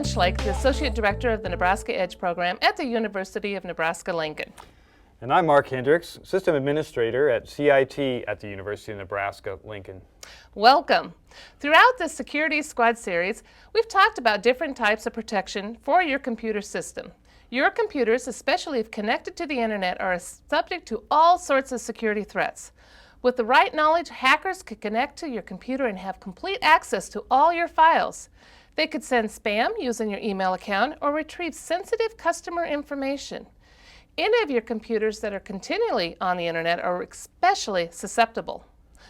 Munchlake, the Associate Director of the Nebraska Edge Program at the University of Nebraska-Lincoln. And I'm Mark Hendricks, System Administrator at CIT at the University of Nebraska-Lincoln. Welcome. Throughout the Security Squad series, we've talked about different types of protection for your computer system. Your computers, especially if connected to the internet, are subject to all sorts of security threats. With the right knowledge, hackers could connect to your computer and have complete access to all your files. They could send spam using your email account or retrieve sensitive customer information. Any of your computers that are continually on the internet are especially susceptible.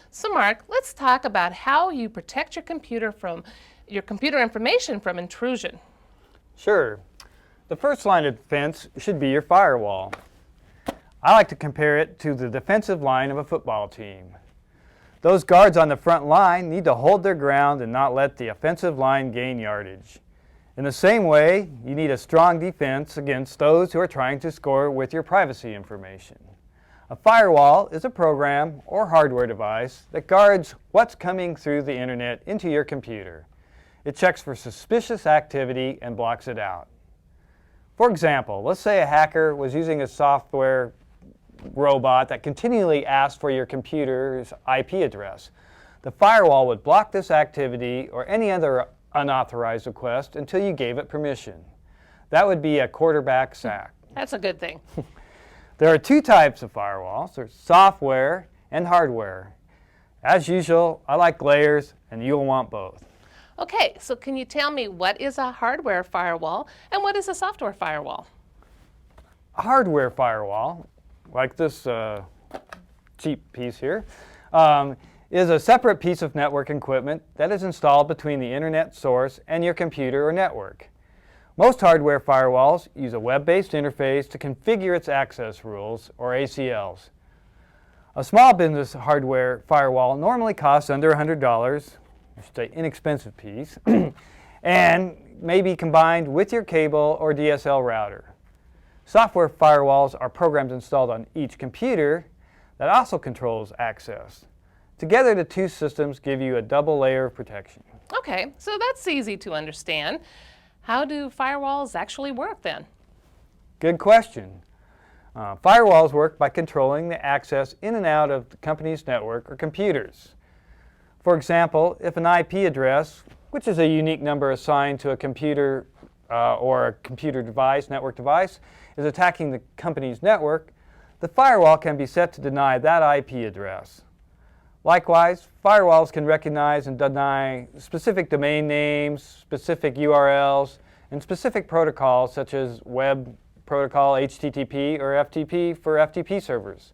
So Mark, let's talk about how you protect your computer information from intrusion. Sure. The first line of defense should be your firewall. I like to compare it to the defensive line of a football team. Those guards on the front line need to hold their ground and not let the offensive line gain yardage. In the same way, you need a strong defense against those who are trying to score with your privacy information. A firewall is a program or hardware device that guards what's coming through the internet into your computer. It checks for suspicious activity and blocks it out. For example, let's say a hacker was using a software robot that continually asked for your computer's IP address. The firewall would block this activity or any other unauthorized request until you gave it permission. That would be a quarterback sack. That's a good thing. There are two types of firewalls. There's software and hardware. As usual, I like layers, and you'll want both. Okay, so can you tell me what is a hardware firewall and what is a software firewall? A hardware firewall, like this cheap piece here, is a separate piece of network equipment that is installed between the internet source and your computer or network. Most hardware firewalls use a web-based interface to configure its access rules, or ACLs. A small business hardware firewall normally costs under $100, I should say inexpensive piece, and may be combined with your cable or DSL router. Software firewalls are programs installed on each computer that also controls access. Together, the two systems give you a double layer of protection. Okay, so that's easy to understand. How do firewalls actually work then? Good question. Firewalls work by controlling the access in and out of the company's network or computers. For example, if an IP address, which is a unique number assigned to a computer or a computer device, network device, is attacking the company's network, the firewall can be set to deny that IP address. Likewise, firewalls can recognize and deny specific domain names, specific URLs, and specific protocols such as web protocol, HTTP, or FTP for FTP servers.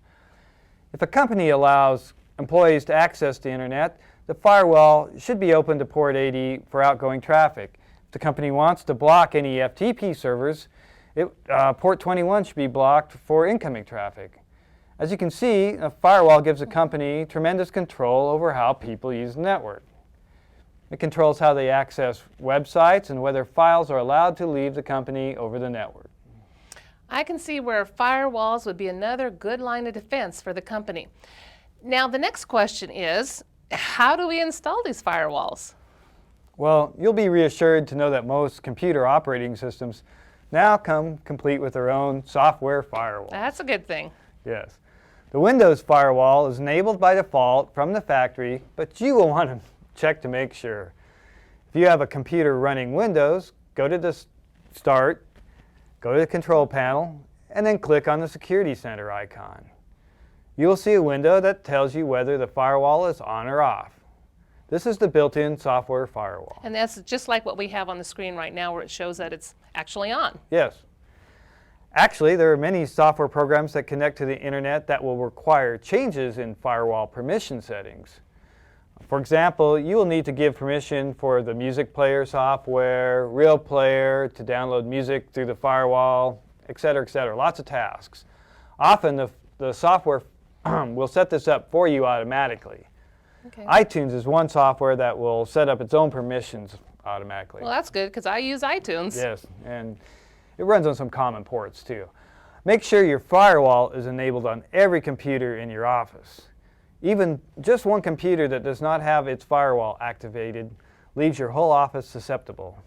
If a company allows employees to access the internet, the firewall should be open to port 80 for outgoing traffic. If the company wants to block any FTP servers, port 21 should be blocked for incoming traffic. As you can see, a firewall gives a company tremendous control over how people use the network. It controls how they access websites and whether files are allowed to leave the company over the network. I can see where firewalls would be another good line of defense for the company. Now the next question is, how do we install these firewalls? Well, you'll be reassured to know that most computer operating systems now come complete with their own software firewall. That's a good thing. Yes. The Windows firewall is enabled by default from the factory, but you will want to check to make sure. If you have a computer running Windows, go to the Start, go to the Control Panel, and then click on the Security Center icon. You will see a window that tells you whether the firewall is on or off. This is the built-in software firewall. And that's just like what we have on the screen right now where it shows that it's actually on. Yes. Actually, there are many software programs that connect to the internet that will require changes in firewall permission settings. For example, you will need to give permission for the music player software, Real Player to download music through the firewall, etc., etc. Lots of tasks. Often the software will set this up for you automatically. Okay. iTunes is one software that will set up its own permissions automatically. Well, that's good because I use iTunes. Yes, and it runs on some common ports too. Make sure your firewall is enabled on every computer in your office. Even just one computer that does not have its firewall activated leaves your whole office susceptible.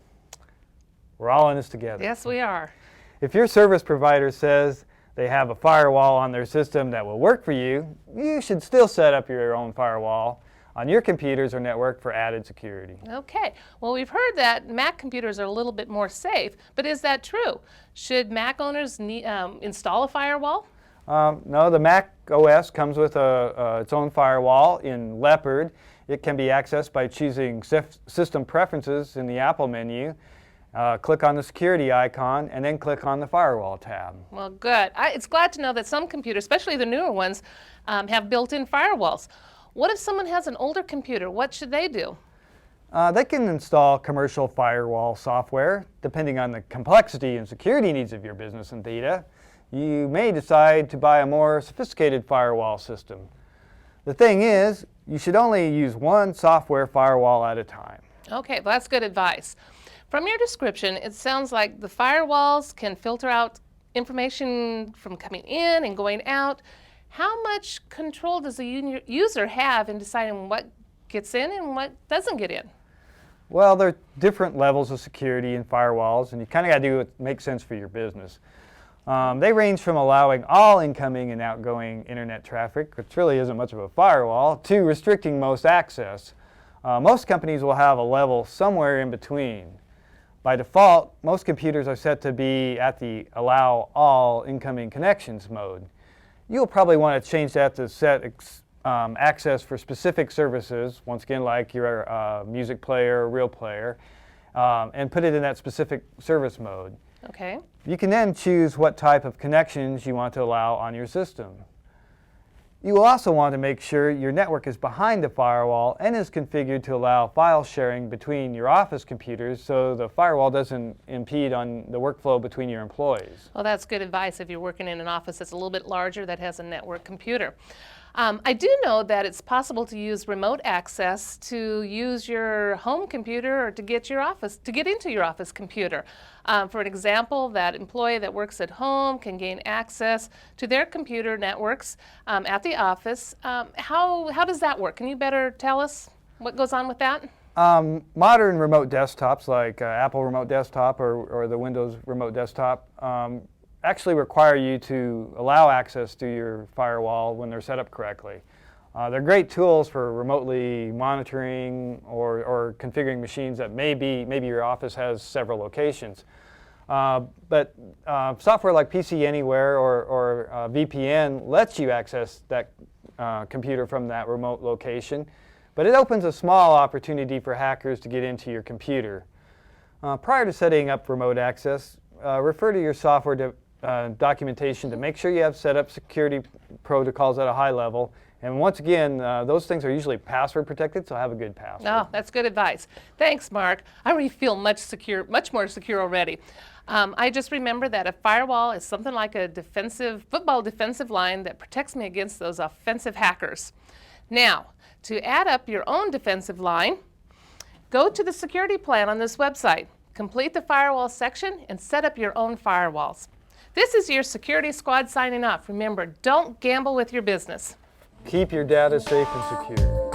We're all in this together. Yes, we are. If your service provider says they have a firewall on their system that will work for you, you should still set up your own firewall on your computers or network for added security. Okay. Well, we've heard that Mac computers are a little bit more safe, but is that true? Should Mac owners install a firewall? No, the Mac OS comes with its own firewall in Leopard. It can be accessed by choosing System Preferences in the Apple menu. Click on the security icon and then click on the firewall tab. Well, good. It's glad to know that some computers, especially the newer ones, have built-in firewalls. What if someone has an older computer? What should they do? They can install commercial firewall software depending on the complexity and security needs of your business and data. You may decide to buy a more sophisticated firewall system. The thing is, you should only use one software firewall at a time. Okay, well, that's good advice. From your description, it sounds like the firewalls can filter out information from coming in and going out. How much control does the user have in deciding what gets in and what doesn't get in? Well, there are different levels of security in firewalls, and you kind of got to do what makes sense for your business. They range from allowing all incoming and outgoing internet traffic, which really isn't much of a firewall, to restricting most access. Most companies will have a level somewhere in between. By default, most computers are set to be at the Allow All Incoming Connections mode. You'll probably want to change that to set access for specific services, once again like your music player or real player, and put it in that specific service mode. Okay. You can then choose what type of connections you want to allow on your system. You will also want to make sure your network is behind the firewall and is configured to allow file sharing between your office computers so the firewall doesn't impede on the workflow between your employees. Well, that's good advice if you're working in an office that's a little bit larger that has a network computer. I do know that it's possible to use remote access to use your home computer or to get into your office computer. For an example, that employee that works at home can gain access to their computer networks at the office. How does that work? Can you better tell us what goes on with that? Modern remote desktops like Apple Remote Desktop or the Windows Remote Desktop actually require you to allow access to your firewall when they're set up correctly. They're great tools for remotely monitoring or configuring machines that maybe your office has several locations. But software like PC Anywhere or VPN lets you access that computer from that remote location, but it opens a small opportunity for hackers to get into your computer. Prior to setting up remote access, refer to your software documentation to make sure you have set up security protocols at a high level. And once again, those things are usually password protected, so have a good password. Oh, that's good advice. Thanks, Mark. I already feel much more secure already. I just remember that a firewall is something like a football defensive line that protects me against those offensive hackers. Now, to add up your own defensive line, go to the security plan on this website, complete the firewall section, and set up your own firewalls. This is your security squad signing off. Remember, don't gamble with your business. Keep your data safe and secure.